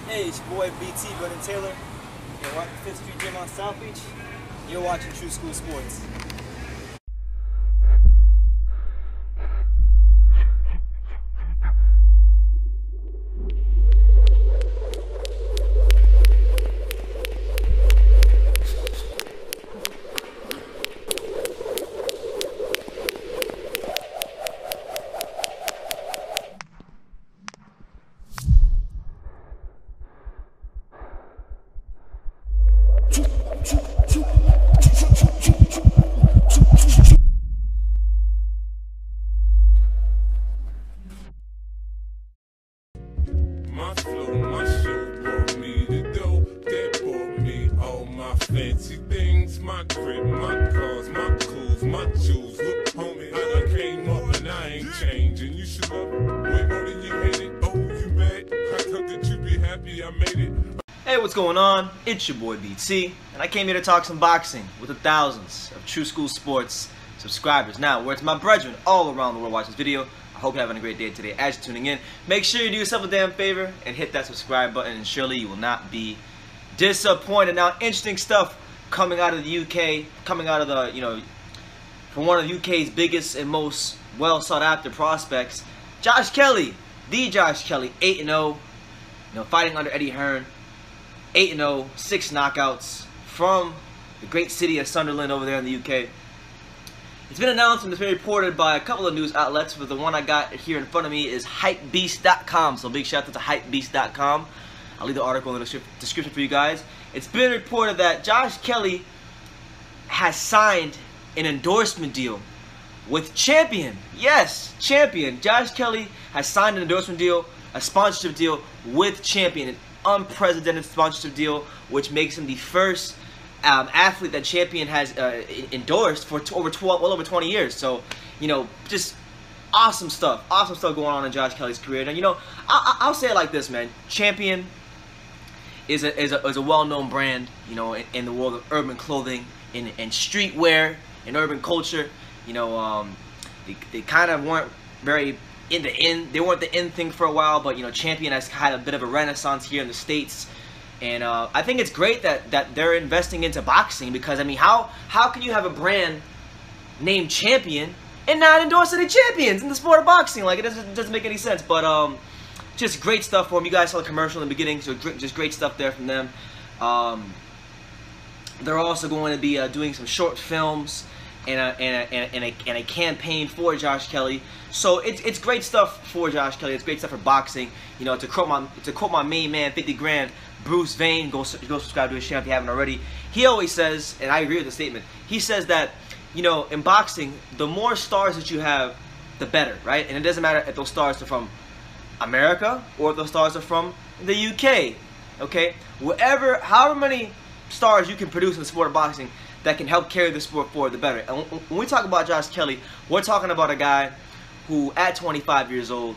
Hey, it's your boy BT, Brendan Taylor. You're watching 5th Street Gym on South Beach. You're watching True School Sports. My flow, my show brought me the dough that bought me all my fancy things. My crib, my cars, my clothes, my jewels. Look, homie, I done came up and I ain't changing. You should love it way more than you hate it. Oh, you mad? I thought that you'd be happy I made it. Hey, what's going on? It's your boy BT, and I came here to talk some boxing with the thousands of True School Sports subscribers. Now, where it's my brethren all around the world watching this video, I hope you're having a great day today as you're tuning in. Make sure you do yourself a damn favor and hit that subscribe button, and surely you will not be disappointed. Now, interesting stuff coming out of the UK, coming out of the, from one of the UK's biggest and most well sought after prospects, Josh Kelly, the Josh Kelly, 8-0, fighting under Eddie Hearn, 8-0, 6 knockouts from the great city of Sunderland over there in the UK. It's been announced and it's been reported by a couple of news outlets, but the one I got here in front of me is hypebeast.com, so big shout out to hypebeast.com. I'll leave the article in the description for you guys. It's been reported that Josh Kelly has signed an endorsement deal with Champion. Yes, Champion. Josh Kelly has signed an endorsement deal, a sponsorship deal with Champion, an unprecedented sponsorship deal, which makes him the first athlete that Champion has endorsed for well over 20 years. So, just awesome stuff going on in Josh Kelly's career. And I'll say it like this, man. Champion is a well-known brand, in the world of urban clothing and streetwear and urban culture. They kind of weren't very they weren't the in thing for a while, but Champion has had a bit of a renaissance here in the States. And I think it's great that they're investing into boxing, because I mean, how can you have a brand named Champion and not endorse any champions in the sport of boxing? Like, it doesn't make any sense. But just great stuff for them. You guys saw the commercial in the beginning, so just great stuff there from them. They're also going to be doing some short films and a campaign for Josh Kelly. So it's great stuff for Josh Kelly. It's great stuff for boxing. To quote my main man, 50 Grand, Bruce Vane, go subscribe to his channel if you haven't already. He always says, and I agree with the statement, he says that, in boxing, the more stars that you have, the better, right? And it doesn't matter if those stars are from America or if those stars are from the UK, okay? However many stars you can produce in the sport of boxing that can help carry the sport forward, the better. And when we talk about Josh Kelly, we're talking about a guy who, at 25 years old,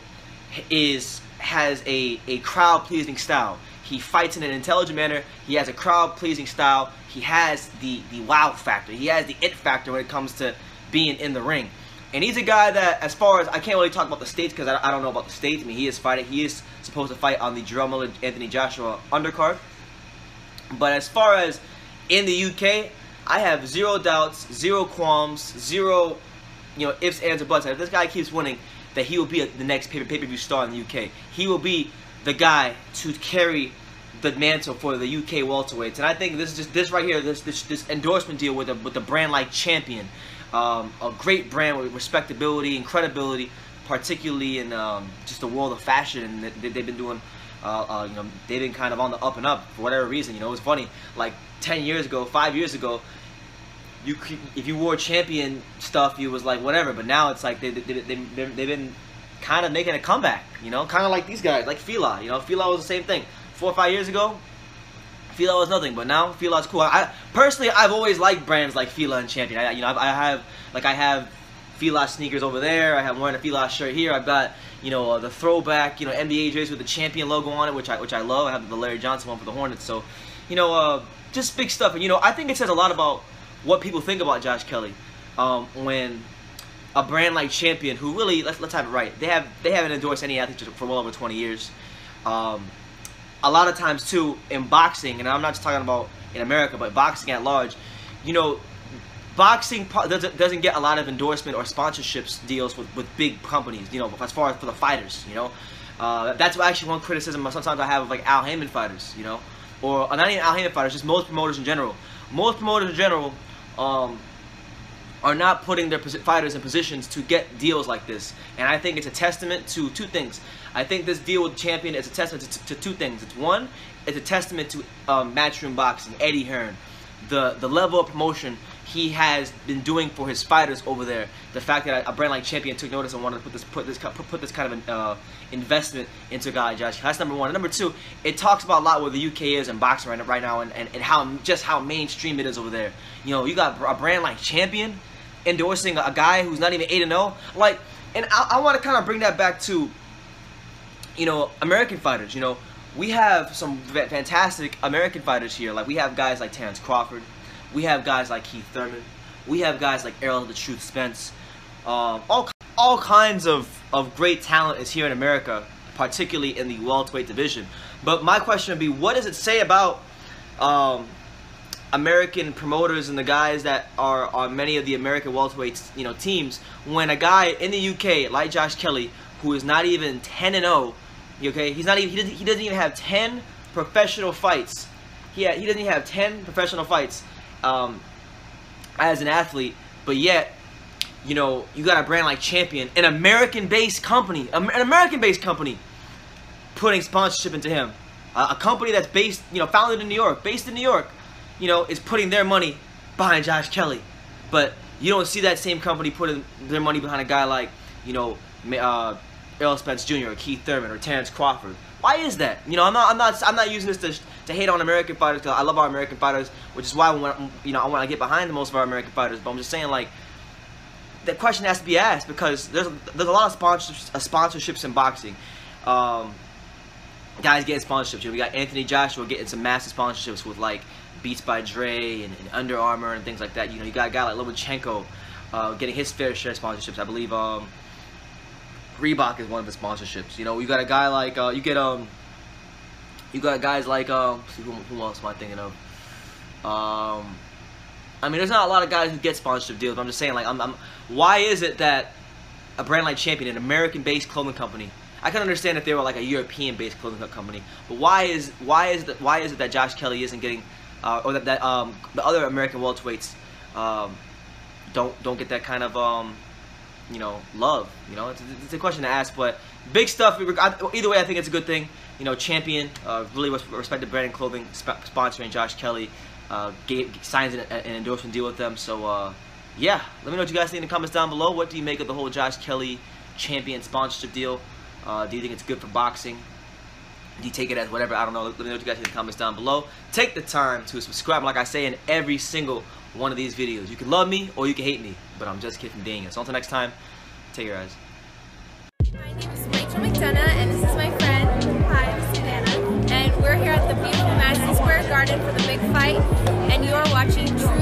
has a crowd-pleasing style. He fights in an intelligent manner. He has a crowd-pleasing style. He has the wow factor. He has the it factor when it comes to being in the ring. And he's a guy that, as far as, I can't really talk about the States because I don't know about the States. I mean, he is supposed to fight on the Jerome Miller Anthony Joshua undercard. But as far as in the UK, I have zero doubts, zero qualms, zero, ifs, ands, or buts. If this guy keeps winning, that he will be the next pay-per-view star in the UK. He will be the guy to carry the mantle for the UK welterweights. And I think this right here, this endorsement deal with a brand like Champion, a great brand with respectability and credibility, particularly in just the world of fashion. And they've been doing, they've been kind of on the up and up for whatever reason. It was funny, like 10 years ago, 5 years ago, if you wore Champion stuff, you was like whatever. But now it's like they've been kind of making a comeback, kind of like these guys, like Fila. Fila was the same thing. 4 or 5 years ago, Fila was nothing, but now Fila's cool. Personally, I've always liked brands like Fila and Champion. I have Fila sneakers over there. I'm wearing a Fila shirt here. I've got the throwback NBA jersey with the Champion logo on it, which I love. I have the Larry Johnson one for the Hornets. So just big stuff. And I think it says a lot about what people think about Josh Kelly when a brand like Champion, who really, let's have it right, they haven't endorsed any athletes for well over 20 years. a lot of times too in boxing, and I'm not just talking about in America, but boxing at large, you know, boxing doesn't get a lot of endorsement or sponsorships deals with big companies, you know, as far as for the fighters, you know. That's actually one criticism sometimes I have of like Al Heyman fighters, you know, or not even Al Heyman fighters, just most promoters in general. Most promoters in general are not putting their fighters in positions to get deals like this, and I think it's a testament to two things. I think this deal with Champion is a testament to two things. It's one, it's a testament to Matchroom Boxing, Eddie Hearn, the level of promotion he has been doing for his fighters over there. The fact that a brand like Champion took notice and wanted to put this kind of investment into a guy like Josh. That's number one. And number two, it talks about a lot where the UK is in boxing right now, and how mainstream it is over there. You know, you got a brand like Champion endorsing a guy who's not even 8-0. Like, and I want to kind of bring that back to, you know, American fighters. You know, we have some fantastic American fighters here. Like, we have guys like Terrence Crawford. We have guys like Keith Thurman. We have guys like Errol the Truth Spence. All kinds of great talent is here in America, particularly in the welterweight division. But my question would be, what does it say about American promoters and the guys that are on many of the American welterweight, you know, teams, when a guy in the UK like Josh Kelly, who is not even 10-0, okay, he doesn't even have 10 professional fights. He doesn't even have 10 professional fights as an athlete, but yet, you know, you got a brand like Champion, an American-based company, putting sponsorship into him. A company that's based, you know, founded in New York, based in New York, you know, is putting their money behind Josh Kelly. But you don't see that same company putting their money behind a guy like, you know, Errol Spence Jr. or Keith Thurman or Terrence Crawford. Why is that? You know, I'm not using this to hate on American fighters, because I love our American fighters, which is why I want to get behind most of our American fighters. But I'm just saying, like, the question has to be asked, because there's a lot of sponsorships in boxing. Guys getting sponsorships. You know, we got Anthony Joshua getting some massive sponsorships with like Beats by Dre and Under Armour and things like that. You know, you got a guy like Lomachenko getting his fair share of sponsorships. I believe Reebok is one of the sponsorships. You know, you got a guy like you got guys like who else am I thinking of? I mean, there's not a lot of guys who get sponsorship deals. But I'm just saying, like, why is it that a brand like Champion, an American-based clothing company, I can understand if they were like a European-based clothing company, but why is it that Josh Kelly isn't getting, or that the other American welterweights don't get that kind of you know, love? You know, it's a question to ask, but big stuff. Either way, I think it's a good thing. You know, Champion, really respected brand and clothing, sponsoring Josh Kelly, signs an endorsement deal with them. So yeah, let me know what you guys think in the comments down below. What do you make of the whole Josh Kelly Champion sponsorship deal? Do you think it's good for boxing? Do you take it as whatever? I don't know. Let me know what you guys think in the comments down below. Take the time to subscribe, like I say in every single one of these videos. You can love me or you can hate me, but I'm just kidding, dang it. So until next time, take care, guys. My name is Rachel McDonough, and this is my friend. Hi, I'm Savannah, and we're here at the beautiful Madison Square Garden for the big fight, and you are watching True